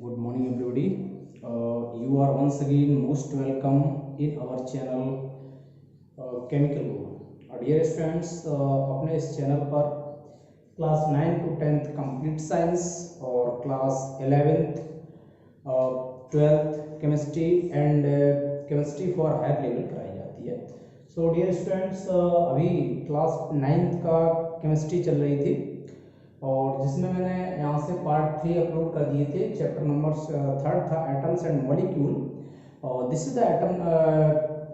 Good morning, everybody. You are once again most welcome in our channel Chemical Guru. Dear students, अपने इस channel पर class 9 to 10th complete science और class 11th 12th chemistry and chemistry for higher level कराई जाती है. So dear students, अभी class 9th का chemistry चल रही थी और जिसमें मैंने यहाँ से पार्ट 3 अपलोड कर दिए थे. चैप्टर नंबर 3 था एटम्स एंड मॉलिक्यूल और this is the atom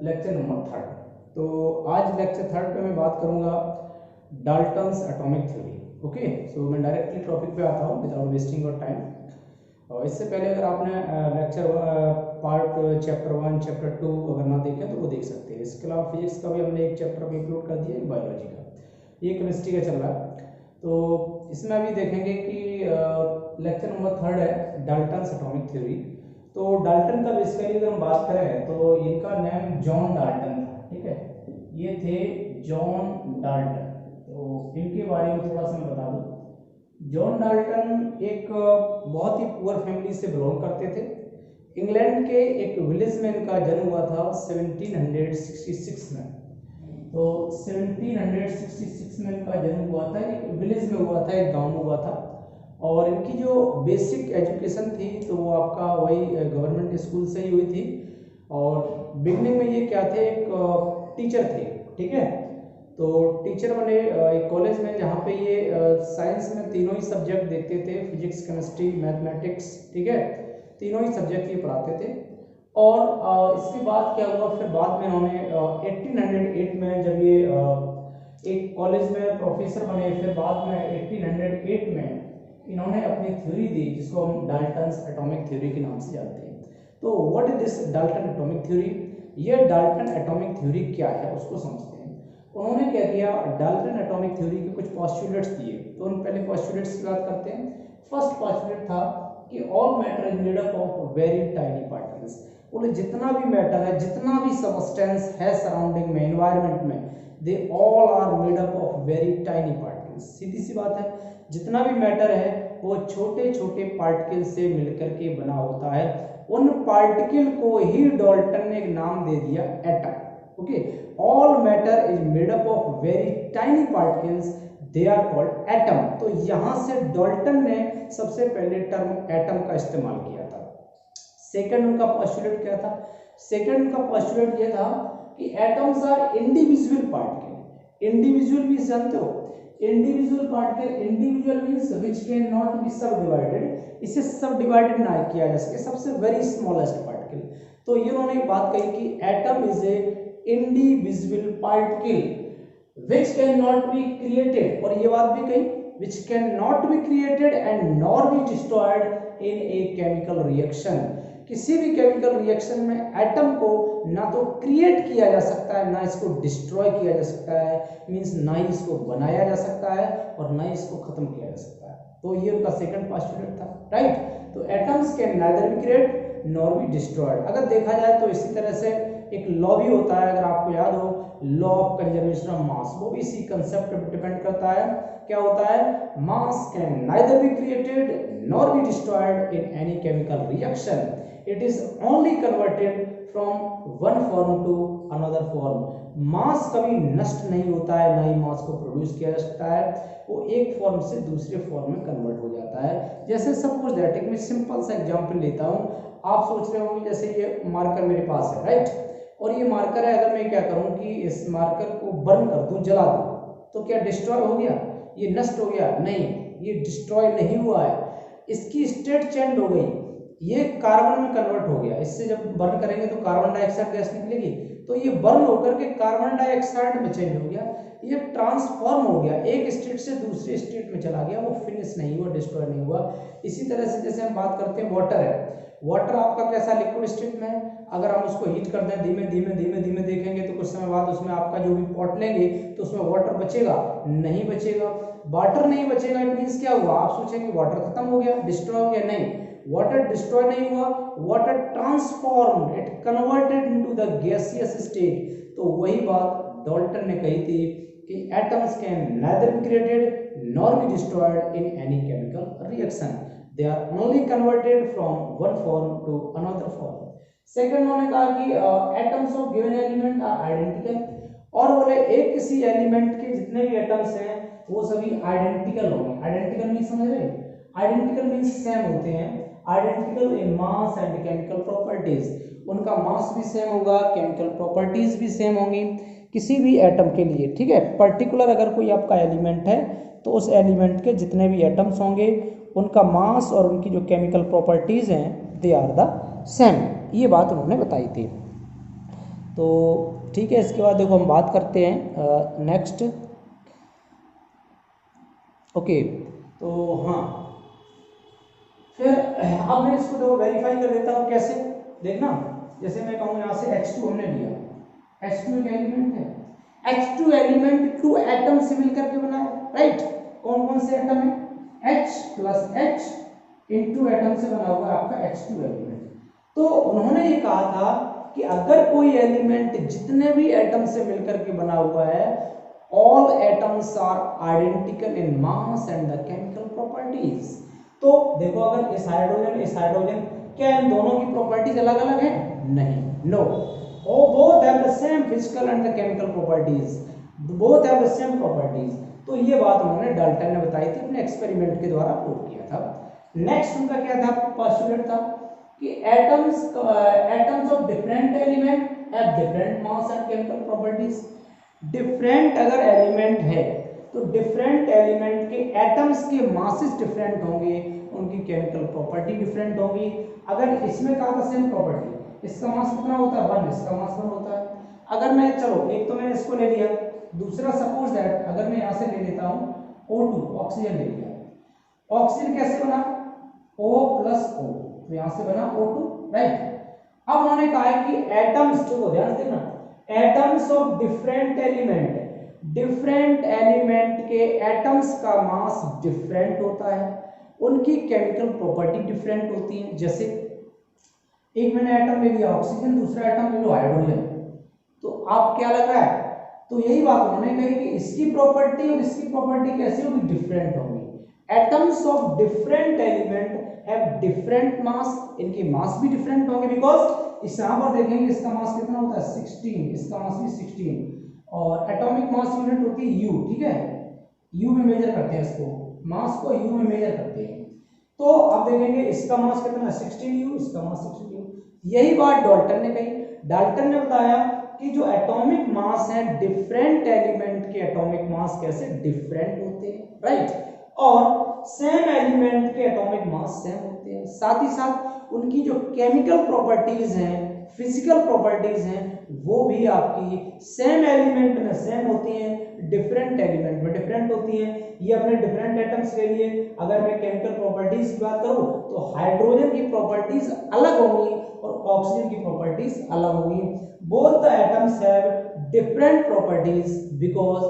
lecture number 3. तो आज लेक्चर 3 पे मैं बात करूँगा डाल्टन्स एटॉमिक थ्योरी. ओके, सो मैं डायरेक्टली टॉपिक पे आता हूँ विदाउट वेस्टिंग योर टाइम. और इससे पहले अगर आपने लेक्चर पार्ट चैप्टर 1 चैप्टर 2 अगर ना देखें तो वो देख सकते हैं. इसके अलावा फिजिक्स का भी हमने एक चैप्टर भी अपलोड कर दिया, एक बायोलॉजी का, ये केमिस्ट्री का चल रहा है. तो इसमें अभी देखेंगे कि लेक्चर नंबर 3 है डाल्टन्स एटॉमिक थ्योरी. तो डाल्टन का बेसिकली अगर हम बात करें तो इनका नाम जॉन डाल्टन था. ठीक है, ये थे जॉन डाल्टन. तो इनके बारे में थोड़ा सा मैं बता दूं. जॉन डाल्टन एक बहुत ही पुअर फैमिली से बिलोंग करते थे. इंग्लैंड के एक विलेज में इनका जन्म हुआ था 1766 में. तो 1766 में इनका जन्म हुआ था. एक विलेज में हुआ था, एक गांव में हुआ था. और इनकी जो बेसिक एजुकेशन थी तो वो आपका वही गवर्नमेंट स्कूल से ही हुई थी. और बिगनिंग में ये क्या थे, एक टीचर थे. ठीक है, तो टीचर बने एक कॉलेज में जहाँ पे ये साइंस में तीनों ही सब्जेक्ट देखते थे, फिजिक्स केमिस्ट्री मैथमेटिक्स. ठीक है, तीनों ही सब्जेक्ट ये पढ़ाते थे. और इसके बाद क्या हुआ, फिर बाद में इन्होंने 1808 में जब ये एक कॉलेज में प्रोफेसर बने, फिर बाद में 1808 में इन्होंने अपनी थ्योरी दी जिसको हम डाल्टन्स एटॉमिक थ्योरी के नाम से जानते हैं. तो what is this Dalton atomic theory? ये डाल्टन एटॉमिक थ्योरी क्या है उसको समझते हैं. उन्होंने क्या किया, डाल्टन एटॉमिक थ्योरी के कुछ पोस्टुलेट्स दिए. तो उन पहले पोस्टुलेट्स की बात करते हैं. फर्स्ट पोस्टुलेट था कि all matter is made up of very tiny particles. बोले जितना भी मैटर है, जितना भी सबस्टेंस है सराउंडिंग में, एनवायरनमेंट में, they all are made up of very tiny particles. सीधी सी बात है, जितना भी मैटर है वो छोटे छोटे पार्टिकल से मिलकर के बना होता है. उन पार्टिकल को ही डाल्टन ने एक नाम दे दिया atom. Okay, all matter is made up of very tiny particles, they are called atom. तो यहां से डाल्टन ने सबसे पहले टर्म एटम का इस्तेमाल किया था. सेकंड उनका पोस्टुलेट क्या था? सेकंड उनका पोस्टुलेट ये था कि atoms are individual particle. Individual भी जानते हो, individual particle, individual means which can not be subdivided. इसे सब डिवाइडेड ना किया जा सके, सबसे वेरी स्मॉलेस्ट पार्टिकल. तो ये उन्होंने एक बात कही कि atom is a individual particle which can not be created. और ये बात भी कही which cannot be created and nor be destroyed in a chemical reaction. किसी भी केमिकल रिएक्शन में एटम को ना तो क्रिएट किया जा सकता है, ना इसको डिस्ट्रॉय किया जा सकता है, मींस ना ही इसको बनाया जा सकता है और ना ही इसको खत्म किया जा सकता है. तो ये उनका सेकंड पोस्टुलेट था. राइट, तो atoms can neither be create nor be destroyed. अगर देखा जाए तो इसी तरह से एक लॉ भी होता है, अगर आपको याद हो, law of conservation of mass, वो भी इसी कंसेप्ट पे डिपेंड करता है. क्या होता है, mass can neither be created nor be destroyed in any chemical reaction. It is only converted from one form to another form. Mass कभी नष्ट नहीं होता है, ना ही मास को प्रोड्यूस किया जा सकता है. वो एक फॉर्म से दूसरे फॉर्म में कन्वर्ट हो जाता है. जैसे सपोज दैट, एक मैं सिंपल सा एग्जांपल लेता हूँ. आप सोच रहे होंगे जैसे ये मार्कर मेरे पास है, राइट, और ये मार्कर है. अगर मैं क्या करूं कि इस मार्कर को बर्न कर दूं, जला दूं, तो क्या डिस्ट्रॉय हो गया? ये नष्ट हो गया? नहीं, ये डिस्ट्रॉय नहीं हुआ है. इसकी स्टेट चेंज हो गई, ये कार्बन में कन्वर्ट हो गया. इससे जब बर्न करेंगे तो कार्बन डाइऑक्साइड गैस निकलेगी, तो ये बर्न होकर के कार्बन डाइऑक्साइड में चेंज हो गया. ये ट्रांसफॉर्म हो गया, एक स्टेट से दूसरे स्टेट में चला गया. वो फिनिश नहीं हुआ, डिस्ट्रॉय नहीं हुआ. इसी तरह से जैसे हम बात करते हैं वाटर है. वाटर आपका कैसा लिक्विड स्टेट में है. अगर हम उसको हीट कर दें, धीमे धीमे धीमे धीमे देखेंगे तो कुछ समय बाद उसमें आपका जो भी पॉट लेंगे तो उसमें वाटर बचेगा? नहीं बचेगा. वाटर नहीं बचेगा, इट मींस क्या हुआ? आप सोचेंगे वाटर खत्म हो गया, डिस्ट्रॉय हो गया. नहीं, वाटर डिस्ट्रॉय नहीं हुआ, water transform, it converted into the gaseous state. तो वही बात डाल्टन ने कही थी कि atoms can neither be created nor be destroyed in any chemical reaction. They are only converted from one form to another form. Second उन्होंने कहा कि atoms of given element are identical, और बोले एक किसी एलिमेंट के जितने भी एटम्स हैं वो सभी आइडेंटिकल होंगे। आइडेंटिकल मीन समझ रहे, आइडेंटिकल मीन सेम होते हैं, identical in mass and chemical properties, उनका मास भी सेम होगा, केमिकल प्रॉपर्टीज भी सेम होंगी किसी भी एटम के लिए, ठीक है। पर्टिकुलर अगर कोई आपका एलिमेंट है तो उस एलिमेंट के जितने भी एटम्स होंगे उनका मास और उनकी जो केमिकल प्रॉपर्टीज हैं दे आर द सेम, ये बात उन्होंने बताई थी। तो ठीक है, इसके बाद देखो हम बात करते हैं नेक्स्ट। ओके, तो हाँ फिर अब मैं इसको देखो वेरीफाई कर देता हूँ। कैसे देखना, जैसे मैं कहूँ यहाँ से H2 हमने लिया, H2 एक एलिमेंट है, H2 एलिमेंट 2 एटम से मिलकर के बना है, राइट। कौन कौन से एटम है, H प्लस H इन 2 एटम से बना हुआ आपका H2 एलिमेंट। तो उन्होंने ये कहा था कि अगर कोई एलिमेंट जितने भी एटम से मिलकर के बना हुआ है, all atoms are identical in mass and the chemical properties. तो देखो अगर इस हाइड्रोजन क्या इन दोनों की प्रॉपर्टीज अलग अलग है, नहीं, no, both have the same physical and the chemical properties, both have the same properties। तो ये बात उन्होंने डाल्टन ने बताई थी, अपने एक्सपेरिमेंट के द्वारा प्रूव किया था। नेक्स्ट उनका क्या था, पोस्टुलेट था कि atoms of different element have different mass and chemical properties. Different अगर एलिमेंट है तो डिफरेंट एलिमेंट के एटम्स के मासेस डिफरेंट होंगे, उनकी केमिकल प्रॉपर्टी डिफरेंट होगी। अगर इसमें कहा था सेम प्रॉपर्टी, इसका मास कितना होता है 1, इसका मास 1 होता है। अगर मैं चलो एक तो मैंने इसको ले लिया, दूसरा सपोज दैट अगर मैं यहाँ से ले लेता हूँ O2 ऑक्सीजन ले लिया, ऑक्सीजन कैसे बना O प्लस O, तो यहाँ से बना O2, राइट। अब उन्होंने कहा है कि एटम्स, जो ध्यान से देखना, atoms of different element, different element के एटम्स का मास डिफरेंट होता है, उनकी केमिकल प्रॉपर्टी डिफरेंट होती है। जैसे एक मैंने एटम ले लिया ऑक्सीजन, दूसरा एटम ले लो हाइड्रोजन, तो आप क्या लग रहा है, तो यही बात उन्होंने कही कि इसकी प्रॉपर्टी और इसकी प्रॉपर्टी कैसी होगी, डिफरेंट होगी। Atoms of different element have different mass, इनके मास भी डिफरेंट होंगे, बिकॉज इस यहां पर देखेंगे इसका मास कितना होता है 16, इसका मास भी 16, और एटॉमिक मास यूनिट होती है U, ठीक है, U में मेजर करते हैं इसको, मास को U में मेजर करते हैं। तो अब देखेंगे इसका मास कितना है 16U, इसका मास 16U। यही बात डाल्टन ने कही। डाल्टन ने बताया कि जो एटॉमिक मास है डिफरेंट एलिमेंट के एटॉमिक मास कैसे डिफरेंट होते हैं, राइट, और सेम एलिमेंट के एटॉमिक मास सेम होते हैं। साथ ही साथ उनकी जो केमिकल प्रॉपर्टीज हैं, फिजिकल प्रॉपर्टीज हैं, वो भी आपकी सेम एलिमेंट में सेम होती हैं, डिफरेंट एलिमेंट में डिफरेंट होती हैं। ये अपने डिफरेंट एटम्स के लिए अगर मैं केमिकल प्रॉपर्टीज की बात करूं तो हाइड्रोजन की प्रॉपर्टीज अलग होंगी और ऑक्सीजन की प्रॉपर्टीज अलग होंगी। Both the atoms have different properties because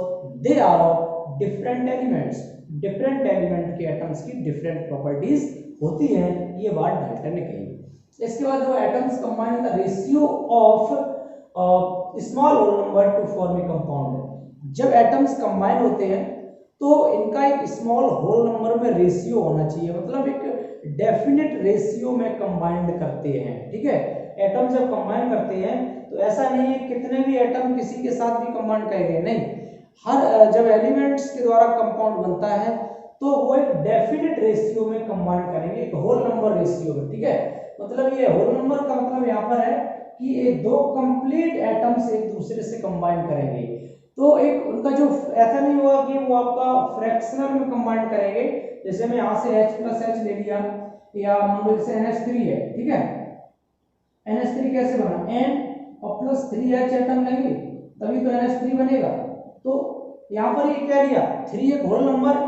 they are of different elements. Different element के एटम्स की डिफरेंट प्रॉपर्टीज होती हैं, ये बात डाल्टन ने कही। इसके बाद जो atoms combine the ratio of small whole number to form a compound. जब एटम्स कंबाइन होते हैं तो इनका एक स्मॉल होल नंबर में रेशियो होना चाहिए, मतलब एक डेफिनेट रेशियो में कंबाइंड करते हैं, ठीक है। एटम जब कंबाइन करते हैं तो ऐसा नहीं है कितने भी एटम किसी के साथ भी कंबाइन करेंगे, नहीं, हर जब एलिमेंट्स के द्वारा कंपाउंड बनता है तो वो एक डेफिनेट रेशियो में कंबाइन करेंगे, एक होल नंबर रेशियो में, ठीक है। मतलब ये होल नंबर का मतलब यहाँ पर है कि ये दो कंप्लीट एटम्स एक दूसरे से कंबाइन करेंगे, तो एक उनका जो ऐसा नहीं हुआ कि वो आपका फ्रैक्शनल में कंबाइन करेंगे। जैसे मैं यहाँ से H प्लस H ले लिया, या मान लो जैसे NH3 है, ठीक है, NH3 कैसे बना, N और प्लस 3H एटम लेंगे तभी तो NH3 बनेगा। तो यहाँ पर ये क्या लिया, 3 एक होल नंबर,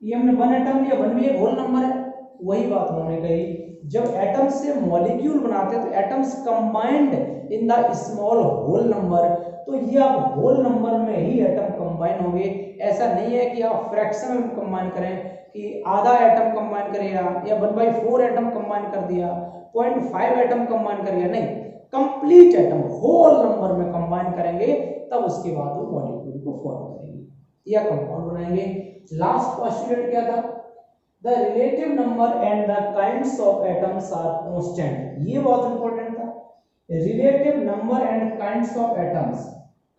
ये हमने 1 एटम लिया, 1 भी एक होल नंबर है। वही बात उन्होंने कही, जब एटम्स से मॉलिक्यूल बनाते हैं तो atoms combined in the small whole number, तो ये आप होल नंबर में ही एटम कंबाइन होंगे। ऐसा नहीं है कि आप फ्रैक्शन में कंबाइन करें कि आधा एटम कंबाइन करें या 1/4 एटम कंबाइन कर दिया, 0.5 एटम कंबाइन कर दिया, नहीं, कंप्लीट एटम होल नंबर में कंबाइन करेंगे, तब उसके बाद वो मॉलिक्यूल को फॉर्म करेंगे या कंपाउंड बनाएंगे। लास्ट पोस्टुलेट क्या था, the relative number and the kinds of atoms are constant. ये बहुत इंपॉर्टेंट था। Relative number and kinds of atoms,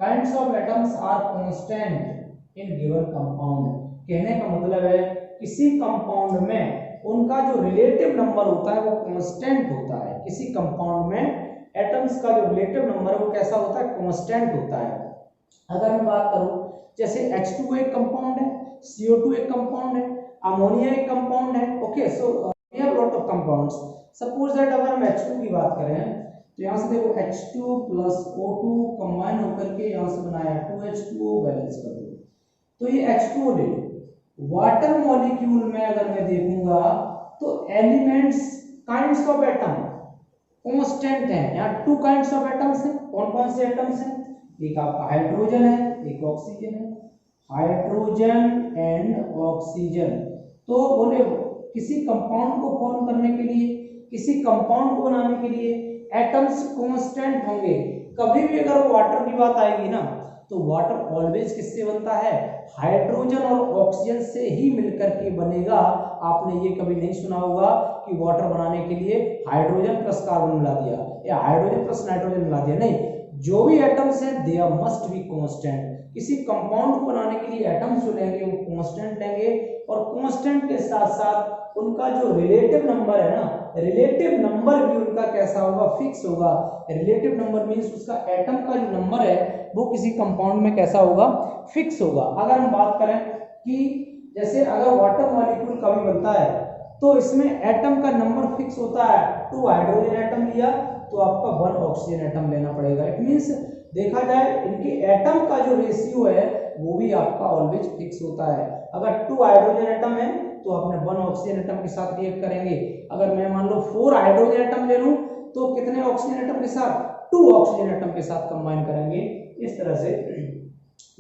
kinds of atoms are constant in given compound. कहने का मतलब है किसी कंपाउंड में उनका जो रिलेटिव नंबर होता है वो कांस्टेंट होता है। किसी कंपाउंड में एटम्स का जो रिलेटिव नंबर है वो कैसा होता है, कांस्टेंट होता है। अगर मैं बात करूं जैसे H2 एक कंपाउंड है, CO2 एक कंपाउंड है, अमोनिया एक कंपाउंड है। Okay, so we have lot of compounds. Suppose that अगर हम H2 की बात करें तो यहाँ से देखो H2 प्लस O2 कंबाइन होकर के यहाँ से बनाया 2H2O, बैलेंस कर दो तो ये H2O ले लो। वाटर मॉलिक्यूल में अगर मैं देखूंगा तो elements, kinds of atom constant है। यहाँ टू काइंड्स ऑफ एटम्स हैं। कौन कौन से एटम्स हैं? एक आपका हाइड्रोजन है, एक ऑक्सीजन है। Hydrogen and oxygen. तो बोले किसी कंपाउंड को फॉर्म करने के लिए, किसी कंपाउंड को बनाने के लिए एटम्स कांस्टेंट होंगे। कभी भी अगर वो वाटर की बात आएगी ना तो वाटर ऑलवेज किससे बनता है? हाइड्रोजन और ऑक्सीजन से ही मिलकर के बनेगा। आपने ये कभी नहीं सुना होगा कि वाटर बनाने के लिए हाइड्रोजन प्लस कार्बन मिला दिया या हाइड्रोजन प्लस नाइट्रोजन मिला दिया, नहीं। जो भी एटम्स हैं they are must be constant. किसी कंपाउंड को बनाने के लिए एटम्स जो लेंगे वो कांस्टेंट लेंगे और कांस्टेंट के साथ साथ उनका जो रिलेटिव नंबर है ना, रिलेटिव नंबर भी उनका कैसा होगा? फिक्स होगा। रिलेटिव नंबर मींस उसका एटम का जो नंबर है वो किसी कंपाउंड में कैसा होगा? फिक्स होगा। अगर हम बात करें कि जैसे अगर वाटर मॉलिक्यूल कभी बनता है तो इसमें एटम का नंबर फिक्स होता है। 2 हाइड्रोजन एटम लिया तो आपका 1 ऑक्सीजन एटम लेना पड़ेगा। इट मींस देखा जाए इनके एटम का जो रेशियो है वो भी आपका ऑलवेज फिक्स होता है। अगर 2 हाइड्रोजन एटम है तो आपने 1 ऑक्सीजन एटम के साथ रिएक्ट करेंगे। अगर मैं मान लो 4 हाइड्रोजन एटम ले लूं तो कितने ऑक्सीजन एटम के साथ? 2 ऑक्सीजन एटम के साथ कंबाइन करेंगे। इस तरह से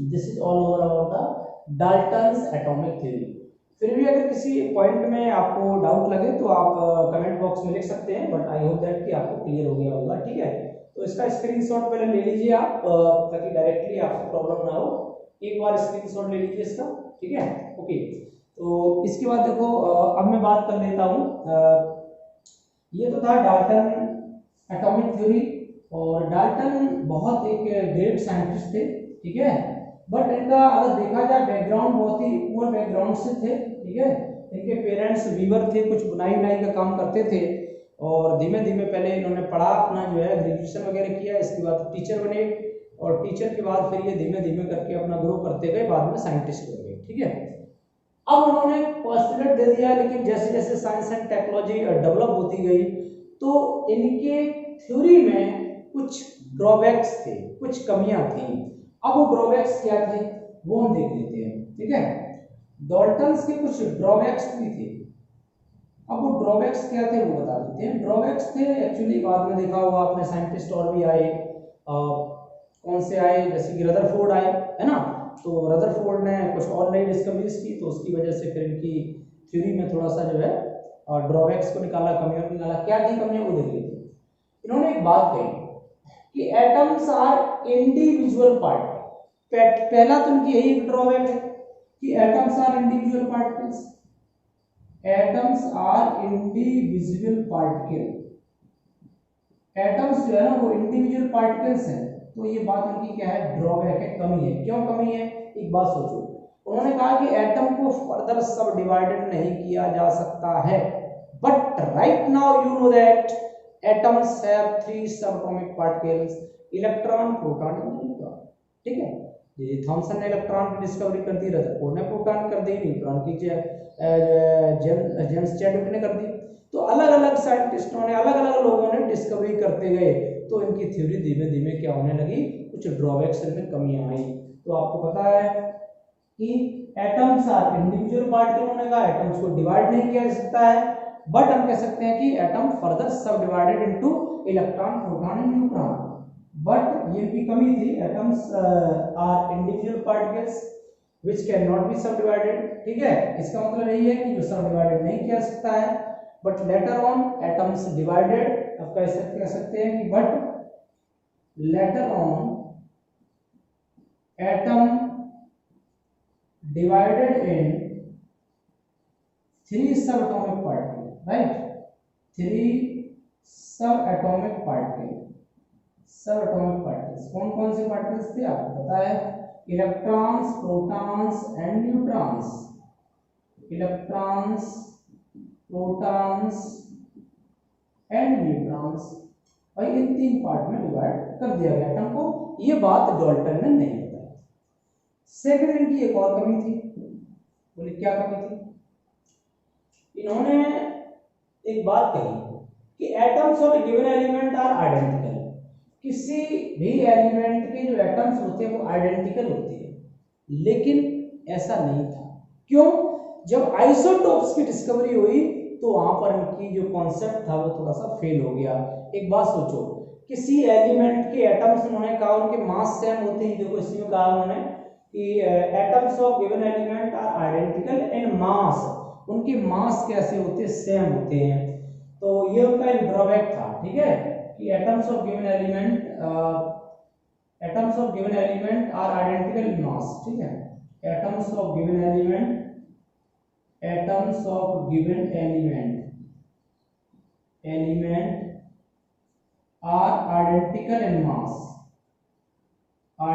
this is all over about the Dalton's atomic theory. फिर भी अगर किसी पॉइंट में आपको डाउट लगे तो आप कमेंट बॉक्स में लिख सकते हैं, बट आई होप दैट कि आपको क्लियर हो गया होगा। ठीक है, तो इसका स्क्रीनशॉट पहले ले लीजिए आप, ताकि डायरेक्टली आपको प्रॉब्लम ना हो। एक बार स्क्रीनशॉट ले लीजिए इसका। ठीक है, ओके। तो इसके बाद देखो अब मैं बात कर लेता हूँ। ये तो था डाल्टन एटॉमिक थ्योरी। और डाल्टन बहुत एक ग्रेट साइंटिस्ट थे। ठीक है, बट इनका अगर देखा जाए बैकग्राउंड बहुत ही पुअर बैकग्राउंड से थे। ठीक है, इनके पेरेंट्स वीवर थे, कुछ बुनाई उनाई का काम करते थे और धीमे धीमे पहले इन्होंने पढ़ा, अपना जो है ग्रेजुएशन वगैरह किया, इसके बाद टीचर बने और टीचर के बाद फिर ये धीमे धीमे करके अपना ग्रो करते गए, बाद में साइंटिस्ट बन गए। ठीक है, अब उन्होंने पोस्टुलेट दे दिया, लेकिन जैसे जैसे साइंस एंड टेक्नोलॉजी डेवलप होती गई तो इनके थ्योरी में कुछ ड्रॉबैक्स थे, कुछ कमियां थी। अब वो ड्रॉबैक्स क्या थे वो हम देख लेते हैं। ठीक है, डाल्टन्स के कुछ ड्रॉबैक्स भी थे। अब वो ड्रॉबैक्स क्या थे वो बता देते हैं। ड्रॉबैक्स थे एक्चुअली, बाद में देखा होगा आपने, साइंटिस्ट और भी आए। कौन से आए? जैसे कि रदरफोर्ड आए, है ना। तो रदरफोर्ड ने कुछ और नई डिस्कवरीज की, तो उसकी वजह से फिर इनकी थ्योरी में थोड़ा सा जो है ड्रॉबैक्स को निकाला, कमियों को निकाला। क्या थी कमियां वो देख लेते हैं। इन्होंने एक बात कही कि एटम्स आर इंडिविजुअल पार्ट। पहला तो इनकी यही ड्रॉबैक है कि atoms are individual particles. Atoms are individual particle. Atoms जो है ना वो इंडिविजुअल पार्टिकल्स हैं। तो ये बात उनकी क्या है? ड्रॉबैक है, कमी है। क्यों कमी है? एक बात सोचो। उन्होंने कहा कि एटम को फर्दर सब डिवाइडेड नहीं किया जा सकता है, but right now you know that atoms have 3 subatomic particles, electron, proton and neutron. ठीक है, ये थॉमसन ने इलेक्ट्रॉन की डिस्कवरी कर दी, रदरफोर्ड ने प्रोटॉन कर दी, न्यूट्रॉन की जेम्स चैडविक ने कर दी। तो अलग अलग साइंटिस्टों ने, अलग अलग लोगों ने डिस्कवरी करते गए, तो इनकी थ्योरी धीमे धीमे क्या होने लगी? कुछ ड्रॉबैक्स इनमें कमियां आई। तो आपको पता है कि एटम्स आर इंडिविजुअल पार्टिकल, होने का एटम्स को डिवाइड नहीं किया जा सकता है, बट हम कह सकते हैं कि atom further subdivided into electron, proton and neutron. But ये भी कमी थी, atoms are individual particles which cannot be subdivided। ठीक है, इसका मतलब यही है कि जो सब डिवाइडेड नहीं किया सकता है, but later on atoms divided. अब कह सकते हैं कि but later on atom divided in 3 सब एटॉमिक पार्टिकल, राइट, 3 सब एटॉमिक पार्टिकल। सब एटॉमिक पार्टिकल्स कौन कौन से पार्टिकल्स थे आपको पता है, electrons, protons and neutrons. Electrons, protons and neutrons, और इन 3 पार्ट में डिवाइड कर दिया गया एटम को। ये बात डाल्टन ने नहीं बताई। सेकंड इनकी एक और कमी थी, बोले क्या कमी थी, इन्होंने एक बात कही कि atoms of given element are identical. किसी भी एलिमेंट के जो एटम्स होते हैं वो आइडेंटिकल होते हैं, लेकिन ऐसा नहीं था। क्यों? जब आइसोटोप्स की डिस्कवरी हुई तो वहां पर इनकी जो कॉन्सेप्ट था वो थोड़ा सा फेल हो गया। एक बात सोचो, किसी एलिमेंट के एटम्स उन्होंने कहा उनके मास सेम होते हैं, देखो इसमें कहा उन्होंने कि atoms of given element are identical in mass, उनके मास कैसे होते हैं, सेम होते हैं। तो ये उनका एक ड्रॉबैक था, ठीक है, कि atoms of given element are identical in mass, ठीक है, atoms of given element are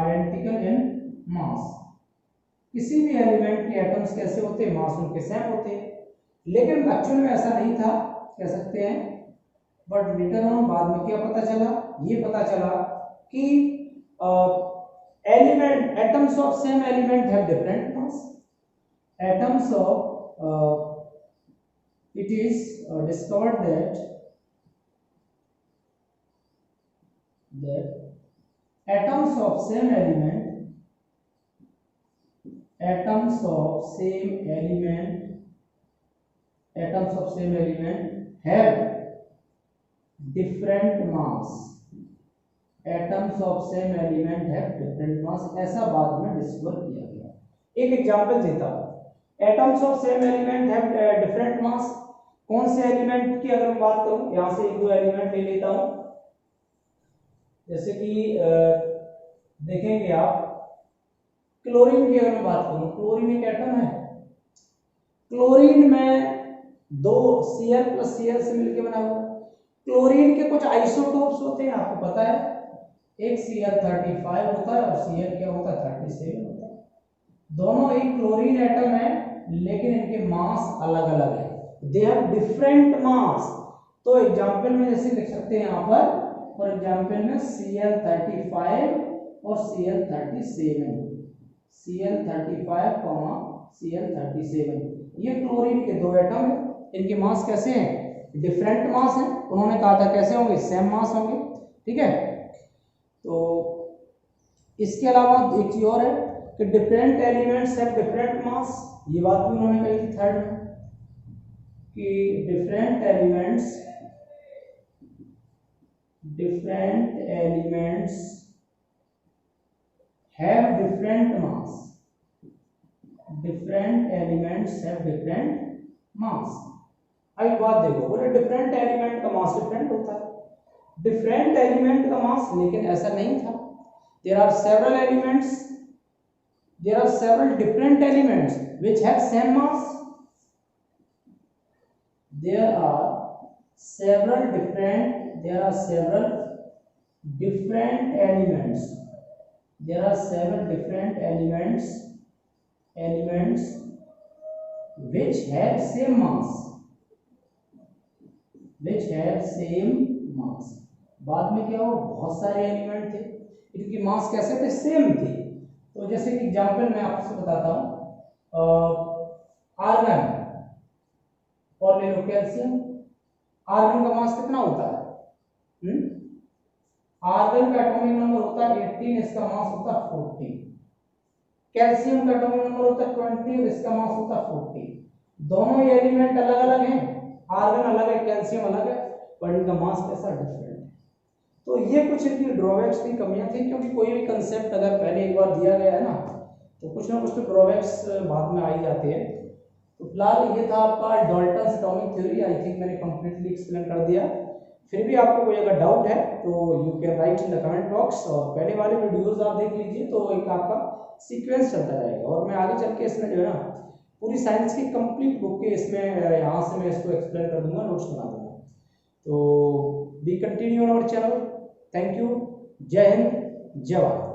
identical in mass। किसी भी एलिमेंट के एटम्स कैसे होते हैं, मास उनके सेम होते हैं, लेकिन एक्चुअल में ऐसा नहीं था, कह सकते हैं। बट लेटर ऑन बाद में क्या पता चला, ये पता चला कि atoms of same element have different mass. Atoms of it is discovered that atoms of same element have different mass। atoms of same element have different mass, ऐसा बाद में डिस्कवर किया गया। एक एग्जांपल देता हूं, atoms of same element have different mass. कौन से एलिमेंट की अगर मैं बात करूं, यहां से एक दो एलिमेंट ले लेता हूं, जैसे कि देखेंगे आप क्लोरीन की अगर मैं बात करूं, क्लोरीन एक एटम है। क्लोरीन में 2 Cl + Cl से मिलकर बना हुआ। क्लोरीन के कुछ आइसोटोप्स होते हैं, आपको पता है, एक Cl35 होता है और Cl क्या होता है, 37 होता है। दोनों एक क्लोरीन एटम है, लेकिन इनके मास अलग अलग है, दे हैव डिफरेंट मास। तो एग्जांपल में जैसे लिख सकते हैं यहां पर, फॉर एग्जांपल में Cl35 और Cl37, Cl35, ये क्लोरीन के 2 एटम है, इनके मास कैसे हैं, डिफरेंट मास है। उन्होंने कहा था कैसे होंगे, सेम मास होंगे, ठीक है। तो इसके अलावा एक चीज और है कि different elements have different mass, ये बात भी उन्होंने कही थी थर्ड में, कि different elements have different mass. अब एक बात देखो, बोले डिफरेंट एलिमेंट का मास डिफरेंट होता है, डिफरेंट एलिमेंट का मास, लेकिन ऐसा नहीं था। There are several different elements which have same mass। there are several different elements which have same mass। बाद में क्या हो, बहुत सारे एलिमेंट थे, इनकी मास कैसे थे, सेम थे। तो जैसे कि एग्जांपल मैं आपसे बताता हूं, आर्गन और ले लो कैल्शियम। आर्गन का मास कितना होता है, आर्गन का एटॉमिक नंबर होता है 18, इसका मास होता है 40। कैल्शियम का एटॉमिक नंबर होता है 20 और इसका मास होता है 40। दोनों ये एलिमेंट अलग अलग हैं, आर्गन अलग है, कैल्शियम अलग है, पर इनका मास कैसा डिफरेंट है। तो ये कुछ इनकी ड्रॉबैक्स थी, कमियां थी, क्योंकि कोई भी कंसेप्ट अगर पहले एक बार दिया गया है ना तो कुछ तो ड्रॉबैक्स बाद में आ ही जाते हैं। तो फिलहाल ये था आपका Dalton's atomic theory. I think मैंने कंप्लीटली एक्सप्लेन कर दिया। फिर भी आपको कोई अगर डाउट है तो you can write in the comment box, और पहले वाले वीडियोस आप देख लीजिए तो एक आपका सीक्वेंस चलता जाएगा, और मैं आगे चल के इसमें जो है ना पूरी साइंस की कंप्लीट बुक के इसमें यहाँ से मैं इसको एक्सप्लेन कर दूंगा, नोट्स बना दूंगा। तो be continue on our channel. Thank you. जय हिंद, जय भारत।